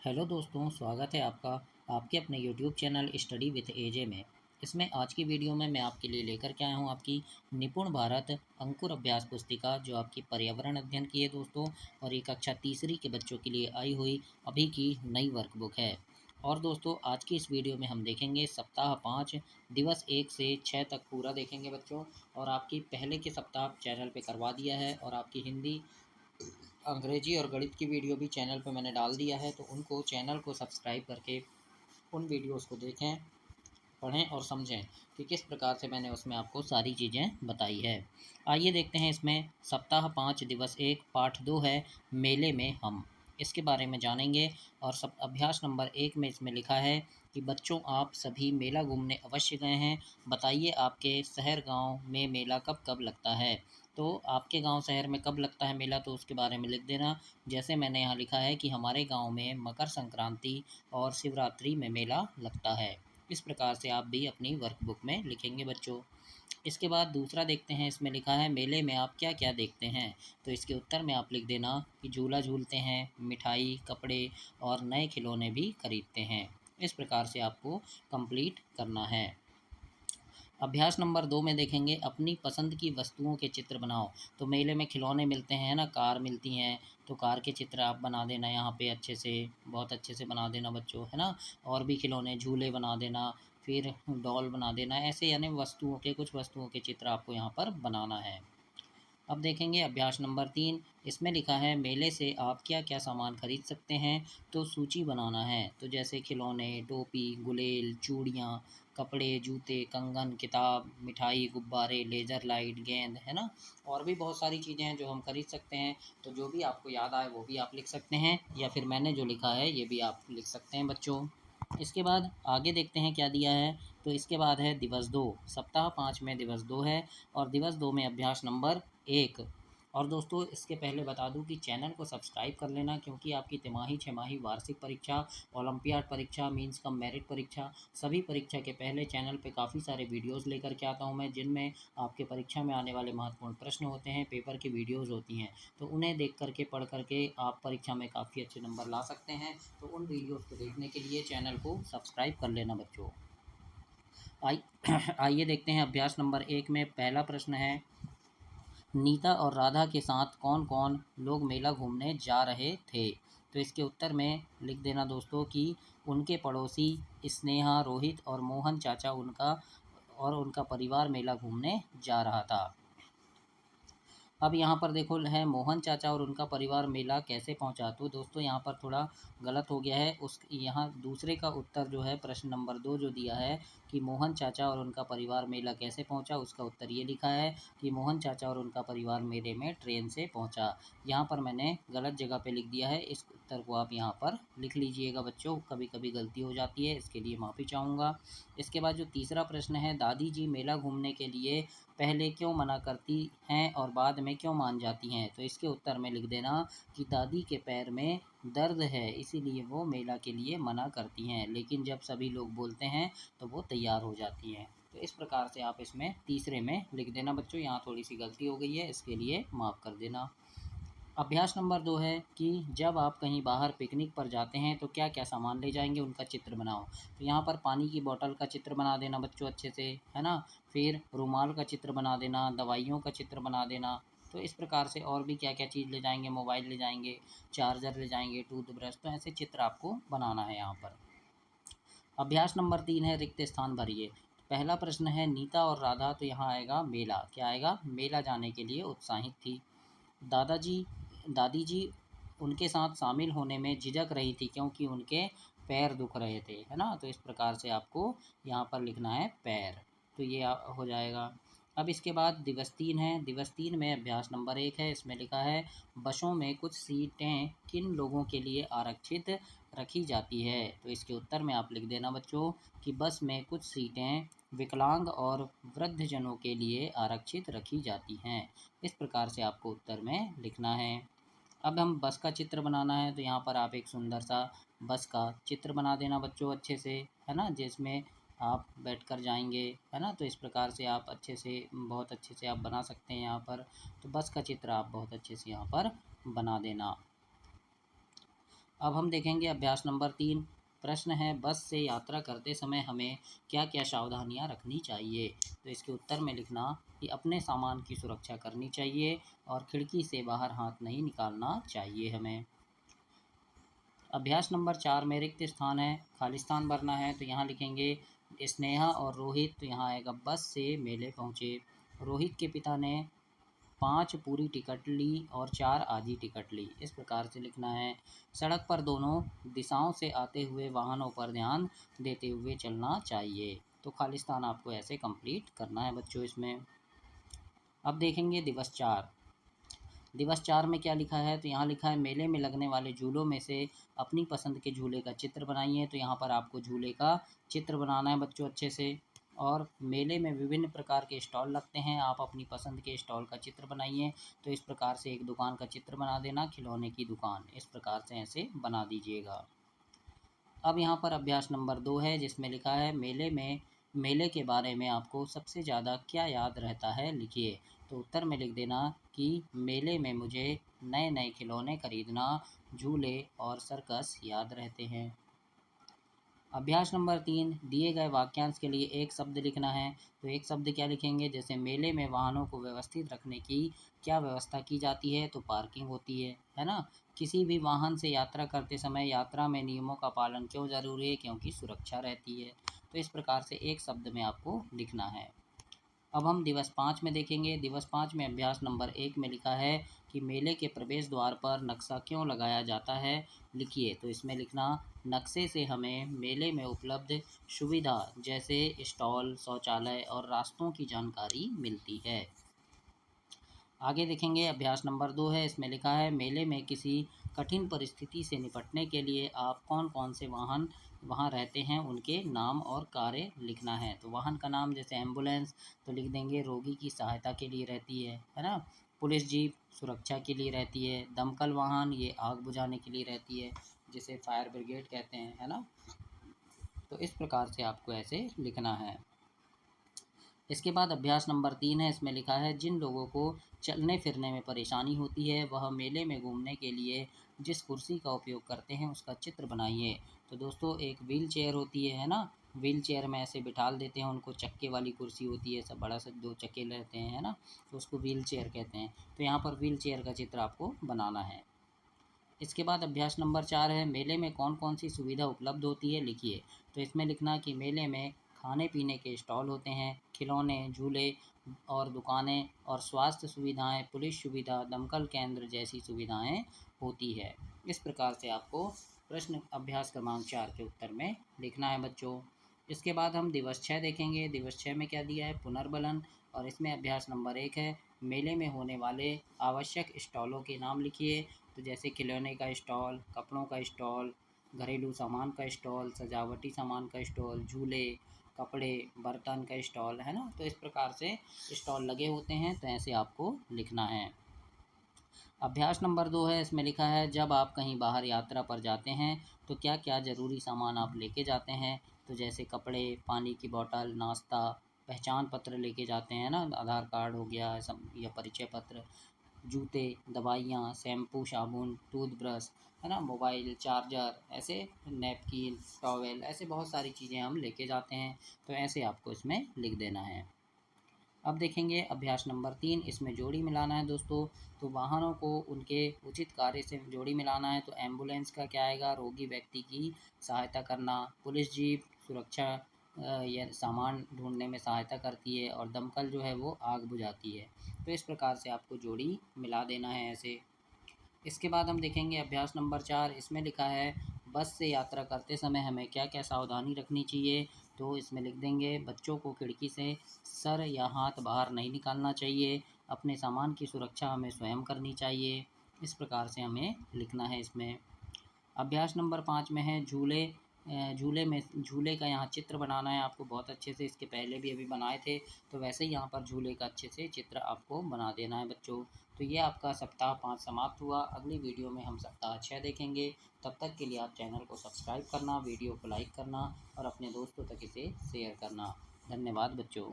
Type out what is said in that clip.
Hello दोस्तों, स्वागत है आपका आपके अपने यूट्यूब चैनल स्टडी विथ एजे में। इसमें आज की वीडियो में मैं आपके लिए लेकर के आया हूँ आपकी निपुण भारत अंकुर अभ्यास पुस्तिका, जो आपकी पर्यावरण अध्ययन की है दोस्तों, और ये कक्षा तीसरी के बच्चों के लिए आई हुई अभी की नई वर्कबुक है। और दोस्तों, आज की इस वीडियो में हम देखेंगे सप्ताह 5 दिवस 1 से 6 तक पूरा देखेंगे बच्चों। और आपकी पहले के सप्ताह चैनल पे करवा दिया है, और आपकी हिंदी, अंग्रेजी और गणित की वीडियो भी चैनल पे मैंने डाल दिया है, तो उनको चैनल को सब्सक्राइब करके उन वीडियोस को देखें, पढ़ें और समझें कि किस प्रकार से मैंने उसमें आपको सारी चीज़ें बताई है। आइए देखते हैं इसमें सप्ताह 5 दिवस 1 पाठ 2 है मेले में हम, इसके बारे में जानेंगे। और सब अभ्यास नंबर 1 में इसमें लिखा है कि बच्चों, आप सभी मेला घूमने अवश्य गए हैं। बताइए आपके शहर गांव में मेला कब कब लगता है। तो आपके गांव शहर में कब लगता है मेला, तो उसके बारे में लिख देना। जैसे मैंने यहाँ लिखा है कि हमारे गांव में मकर संक्रांति और शिवरात्रि में मेला लगता है। इस प्रकार से आप भी अपनी वर्कबुक में लिखेंगे बच्चों। इसके बाद दूसरा देखते हैं, इसमें लिखा है मेले में आप क्या क्या देखते हैं। तो इसके उत्तर में आप लिख देना कि झूला झूलते हैं, मिठाई, कपड़े और नए खिलौने भी खरीदते हैं। इस प्रकार से आपको कंप्लीट करना है। अभ्यास नंबर 2 में देखेंगे अपनी पसंद की वस्तुओं के चित्र बनाओ। तो मेले में खिलौने मिलते हैं ना, कार मिलती हैं, तो कार के चित्र आप बना देना यहाँ पे अच्छे से, बहुत अच्छे से बना देना बच्चों, है ना। और भी खिलौने, झूले बना देना, फिर डॉल बना देना, ऐसे यानी वस्तुओं के, कुछ वस्तुओं के चित्र आपको यहाँ पर बनाना है। अब देखेंगे अभ्यास नंबर 3, इसमें लिखा है मेले से आप क्या क्या सामान खरीद सकते हैं। तो सूची बनाना है। तो जैसे खिलौने, टोपी, गुलेल, चूड़ियाँ, कपड़े, जूते, कंगन, किताब, मिठाई, गुब्बारे, लेज़र लाइट, गेंद, है ना। और भी बहुत सारी चीज़ें हैं जो हम खरीद सकते हैं। तो जो भी आपको याद आए वो भी आप लिख सकते हैं, या फिर मैंने जो लिखा है ये भी आप लिख सकते हैं बच्चों। इसके बाद आगे देखते हैं क्या दिया है। तो इसके बाद है दिवस 2, सप्ताह 5 में दिवस 2 है, और दिवस 2 में अभ्यास नंबर 1। और दोस्तों, इसके पहले बता दूं कि चैनल को सब्सक्राइब कर लेना, क्योंकि आपकी तिमाही, छमाही, वार्षिक परीक्षा, ओलंपियाड परीक्षा, मीन्स कम मेरिट परीक्षा, सभी परीक्षा के पहले चैनल पे काफ़ी सारे वीडियोस लेकर के आता हूं मैं, जिनमें आपके परीक्षा में आने वाले महत्वपूर्ण प्रश्न होते हैं, पेपर की वीडियोज़ होती हैं। तो उन्हें देख करके, पढ़ करके आप परीक्षा में काफ़ी अच्छे नंबर ला सकते हैं। तो उन वीडियोज़ को देखने के लिए चैनल को सब्सक्राइब कर लेना बच्चों। आइ आइए देखते हैं अभ्यास नंबर 1 में पहला प्रश्न है, नीता और राधा के साथ कौन कौन लोग मेला घूमने जा रहे थे। तो इसके उत्तर में लिख देना दोस्तों कि उनके पड़ोसी स्नेहा, रोहित और मोहन चाचा उनका परिवार मेला घूमने जा रहा था। अब यहाँ पर देखो है मोहन चाचा और उनका परिवार मेला कैसे पहुँचा। तो दोस्तों, यहाँ पर थोड़ा गलत हो गया है। उस यहाँ दूसरे का उत्तर जो है, प्रश्न नंबर 2 जो दिया है कि मोहन चाचा और उनका परिवार मेला कैसे पहुँचा, उसका उत्तर ये लिखा है कि मोहन चाचा और उनका परिवार मेले में ट्रेन से पहुँचा। यहाँ पर मैंने गलत जगह पे लिख दिया है, इस उत्तर को आप यहाँ पर लिख लीजिएगा बच्चों। कभी कभी गलती हो जाती है, इसके लिए माफ़ी चाहूँगा। इसके बाद जो तीसरा प्रश्न है, दादी जी मेला घूमने के लिए पहले क्यों मना करती हैं और बाद में क्यों मान जाती हैं। तो इसके उत्तर में लिख देना कि दादी के पैर में दर्द है, इसीलिए वो मेला के लिए मना करती हैं, लेकिन जब सभी लोग बोलते हैं तो वो तैयार हो जाती हैं। तो इस प्रकार से आप इसमें तीसरे में लिख देना बच्चों। यहाँ थोड़ी सी गलती हो गई है, इसके लिए माफ़ कर देना। अभ्यास नंबर 2 है कि जब आप कहीं बाहर पिकनिक पर जाते हैं तो क्या क्या सामान ले जाएंगे, उनका चित्र बनाओ। तो यहाँ पर पानी की बोतल का चित्र बना देना बच्चों अच्छे से, है ना। फिर रुमाल का चित्र बना देना, दवाइयों का चित्र बना देना। तो इस प्रकार से और भी क्या क्या चीज़ ले जाएंगे, मोबाइल ले जाएंगे, चार्जर ले जाएंगे, टूथब्रश, तो ऐसे चित्र आपको बनाना है यहाँ पर। अभ्यास नंबर 3 है रिक्त स्थान भरिए। पहला प्रश्न है नीता और राधा, तो यहाँ आएगा मेला, क्या आएगा, मेला जाने के लिए उत्साहित थी। दादाजी दादी जी उनके साथ शामिल होने में झिझक रही थी, क्योंकि उनके पैर दुख रहे थे, है ना। तो इस प्रकार से आपको यहाँ पर लिखना है पैर। तो ये हो जाएगा। अब इसके बाद दिवस 3 है। दिवस 3 में अभ्यास नंबर 1 है, इसमें लिखा है बसों में कुछ सीटें किन लोगों के लिए आरक्षित रखी जाती है। तो इसके उत्तर में आप लिख देना बच्चों कि बस में कुछ सीटें विकलांग और वृद्धजनों के लिए आरक्षित रखी जाती हैं। इस प्रकार से आपको उत्तर में लिखना है। अब हम बस का चित्र बनाना है, तो यहाँ पर आप एक सुंदर सा बस का चित्र बना देना बच्चों अच्छे से, है ना, जिसमें आप बैठकर जाएंगे, है ना। तो इस प्रकार से आप अच्छे से, बहुत अच्छे से आप बना सकते हैं यहाँ पर। तो बस का चित्र आप बहुत अच्छे से यहाँ पर बना देना। अब हम देखेंगे अभ्यास नंबर 3। प्रश्न है, बस से यात्रा करते समय हमें क्या क्या सावधानियां रखनी चाहिए। तो इसके उत्तर में लिखना कि अपने सामान की सुरक्षा करनी चाहिए और खिड़की से बाहर हाथ नहीं निकालना चाहिए हमें। अभ्यास नंबर 4 में रिक्त स्थान है, खाली स्थान भरना है। तो यहाँ लिखेंगे स्नेहा और रोहित। तो यहाँ आएगा बस से मेले पहुँचे। रोहित के पिता ने 5 पूरी टिकट ली और 4 आधी टिकट ली। इस प्रकार से लिखना है। सड़क पर दोनों दिशाओं से आते हुए वाहनों पर ध्यान देते हुए चलना चाहिए। तो खालिस्तान आपको ऐसे कंप्लीट करना है बच्चों इसमें। अब देखेंगे दिवस 4। दिवस 4 में क्या लिखा है। तो यहाँ लिखा है, मेले में लगने वाले झूलों में से अपनी पसंद के झूले का चित्र बनाइए। तो यहाँ पर आपको झूले का चित्र बनाना है बच्चों अच्छे से। और मेले में विभिन्न प्रकार के स्टॉल लगते हैं, आप अपनी पसंद के स्टॉल का चित्र बनाइए। तो इस प्रकार से एक दुकान का चित्र बना देना, खिलौने की दुकान, इस प्रकार से ऐसे बना दीजिएगा। अब यहाँ पर अभ्यास नंबर 2 है, जिसमें लिखा है, मेले के बारे में आपको सबसे ज़्यादा क्या याद रहता है, लिखिए। तो उत्तर में लिख देना कि मेले में मुझे नए नए खिलौने खरीदना, झूले और सर्कस याद रहते हैं। अभ्यास नंबर 3, दिए गए वाक्यांश के लिए एक शब्द लिखना है। तो एक शब्द क्या लिखेंगे, जैसे मेले में वाहनों को व्यवस्थित रखने की क्या व्यवस्था की जाती है। तो पार्किंग होती है ना। किसी भी वाहन से यात्रा करते समय यात्रा में नियमों का पालन क्यों ज़रूरी है, क्योंकि सुरक्षा रहती है। तो इस प्रकार से एक शब्द में आपको लिखना है। अब हम दिवस 5 में देखेंगे। दिवस 5 में अभ्यास नंबर 1 में लिखा है कि मेले के प्रवेश द्वार पर नक्शा क्यों लगाया जाता है, लिखिए। तो इसमें लिखना, नक्शे से हमें मेले में उपलब्ध सुविधा जैसे स्टॉल, शौचालय और रास्तों की जानकारी मिलती है। आगे देखेंगे अभ्यास नंबर 2 है, इसमें लिखा है, मेले में किसी कठिन परिस्थिति से निपटने के लिए आप कौन कौन से वाहन वहाँ रहते हैं उनके नाम और कार्य लिखना है। तो वाहन का नाम जैसे एम्बुलेंस, तो लिख देंगे रोगी की सहायता के लिए रहती है ना। पुलिस जीप सुरक्षा के लिए रहती है। दमकल वाहन ये आग बुझाने के लिए रहती है, जिसे फायर ब्रिगेड कहते हैं, है ना। तो इस प्रकार से आपको ऐसे लिखना है। इसके बाद अभ्यास नंबर 3 है, इसमें लिखा है, जिन लोगों को चलने फिरने में परेशानी होती है वह मेले में घूमने के लिए जिस कुर्सी का उपयोग करते हैं उसका चित्र बनाइए। तो दोस्तों एक व्हील चेयर होती है ना। व्हील चेयर में ऐसे बिठाल देते हैं उनको, चक्के वाली कुर्सी होती है, सब बड़ा सा 2 चक्के रहते हैं, है ना। तो उसको व्हील चेयर कहते हैं। तो यहाँ पर व्हील चेयर का चित्र आपको बनाना है। इसके बाद अभ्यास नंबर 4 है, मेले में कौन कौन सी सुविधा उपलब्ध होती है, लिखिए। तो इसमें लिखना कि मेले में खाने पीने के स्टॉल होते हैं, खिलौने, झूले और दुकानें और स्वास्थ्य सुविधाएं, पुलिस सुविधा, दमकल केंद्र जैसी सुविधाएं होती है। इस प्रकार से आपको प्रश्न अभ्यास क्रमांक 4 के उत्तर में लिखना है बच्चों। इसके बाद हम दिवस 6 देखेंगे। दिवस 6 में क्या दिया है, पुनर्बलन। और इसमें अभ्यास नंबर 1 है, मेले में होने वाले आवश्यक स्टॉलों के नाम लिखिए। तो जैसे खिलौने का स्टॉल, कपड़ों का स्टॉल, घरेलू सामान का स्टॉल, सजावटी सामान का स्टॉल, झूले, कपड़े, बर्तन का स्टॉल, है ना। तो इस प्रकार से स्टॉल लगे होते हैं, तो ऐसे आपको लिखना है। अभ्यास नंबर 2 है, इसमें लिखा है, जब आप कहीं बाहर यात्रा पर जाते हैं तो क्या क्या ज़रूरी सामान आप लेके जाते हैं। तो जैसे कपड़े, पानी की बोतल, नाश्ता, पहचान पत्र लेके जाते हैं ना, आधार कार्ड हो गया सब, या परिचय पत्र, जूते, दवाइयाँ, शैम्पू, साबुन, टूथब्रश, है ना, मोबाइल, चार्जर, ऐसे नैपकिन, टॉवेल, ऐसे बहुत सारी चीज़ें हम लेके जाते हैं। तो ऐसे आपको इसमें लिख देना है। अब देखेंगे अभ्यास नंबर 3, इसमें जोड़ी मिलाना है दोस्तों। तो वाहनों को उनके उचित कार्य से जोड़ी मिलाना है। तो एम्बुलेंस का क्या आएगा, रोगी व्यक्ति की सहायता करना। पुलिस जीप सुरक्षा या सामान ढूंढने में सहायता करती है। और दमकल जो है वो आग बुझाती है। तो इस प्रकार से आपको जोड़ी मिला देना है ऐसे। इसके बाद हम देखेंगे अभ्यास नंबर 4, इसमें लिखा है, बस से यात्रा करते समय हमें क्या क्या सावधानी रखनी चाहिए। तो इसमें लिख देंगे, बच्चों को खिड़की से सर या हाथ बाहर नहीं निकालना चाहिए। अपने सामान की सुरक्षा हमें स्वयं करनी चाहिए। इस प्रकार से हमें लिखना है इसमें। अभ्यास नंबर 5 में है झूले। झूले का यहाँ चित्र बनाना है आपको बहुत अच्छे से। इसके पहले भी अभी बनाए थे, तो वैसे ही यहाँ पर झूले का अच्छे से चित्र आपको बना देना है बच्चों। तो ये आपका सप्ताह 5 समाप्त हुआ। अगली वीडियो में हम सप्ताह 6 देखेंगे। तब तक के लिए आप चैनल को सब्सक्राइब करना, वीडियो को लाइक करना और अपने दोस्तों तक इसे शेयर करना। धन्यवाद बच्चों।